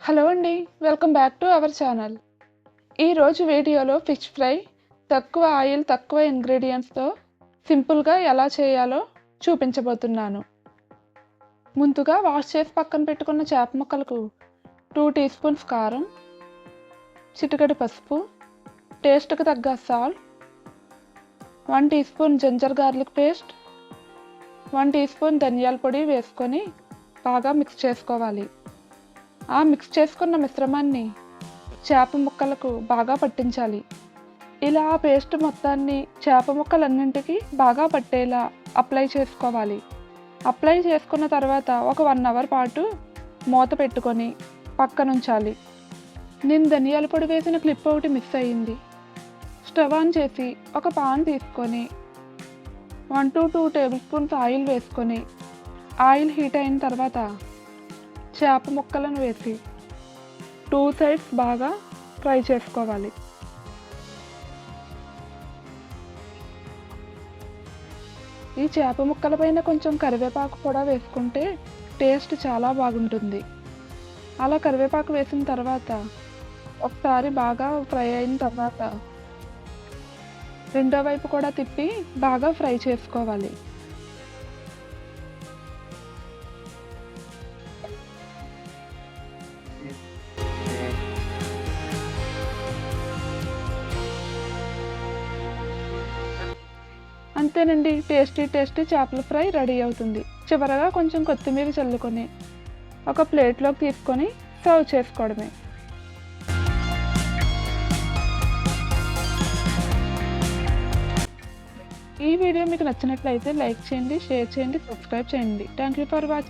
Hello అండి. Welcome back to our channel. ఈరోజు వీడియోలో ఫిష్ ఫ్రై తక్కువ ఆయిల్, తక్కువ ఇంగ్రీడియంట్స్‌తో సింపుల్‌గా ఎలా చేయాలో చూపించబోతున్నాను. ముందుగా వాష్ చేసి పక్కన పెట్టుకున్న చేప ముక్కలకు 2 టీ స్పూన్స్ కారం, చిటికెడు పసుపు, టేస్ట్‌కి తగ్గ salt, 1 teaspoon ginger garlic paste, 1 teaspoon ధనియాల పొడి వేసుకొని బాగా మిక్స్ చేసుకోవాలి. ఆ మిక్స్ చేసుకున్న మిశ్రమాన్ని చేప ముక్కలకు బాగా పట్టించాలి. ఇలా ఆ పేస్ట్ మొత్తాన్ని చేప ముక్కలన్నింటికి బాగా పట్టేలా అప్లై చేసుకోవాలి. అప్లై చేసుకున్న తర్వాత ఒక 1 అవర్ పాటు మూత పెట్టుకొని పక్కనుంచాలి. నేను ధనియాల పొడి వేసిన క్లిప్ ఒకటి మిస్ అయ్యింది. స్టవ్ ఆన్ చేసి ఒక పాన్ తీసుకొని 1 to 2 టేబుల్ స్పూన్స్ ఆయిల్ వేసుకొని ఆయిల్ హీట్ అయిన తర్వాత చేప ముక్కలను వేసి 2 సైడ్స్ బాగా ఫ్రై చేసుకోవాలి. ఈ చేప ముక్కల పైన కొంచెం కరివేపాకు కూడా వేసుకుంటే టేస్ట్ చాలా బాగుంటుంది. అలా కరివేపాకు వేసిన తర్వాత ఒకసారి బాగా ఫ్రై అయిన తర్వాత రెండో వైపు కూడా తిప్పి బాగా ఫ్రై చేసుకోవాలి. అంతేనండి, టేస్టీ చేపల ఫ్రై రెడీ అవుతుంది. చివరగా కొంచెం కొత్తిమీర చల్లుకొని ఒక ప్లేట్లోకి తీసుకొని సర్వ్ చేసుకోవడమే. ఈ వీడియో మీకు నచ్చినట్లయితే లైక్ చేయండి, షేర్ చేయండి, సబ్స్క్రైబ్ చేయండి. Thank you for watching.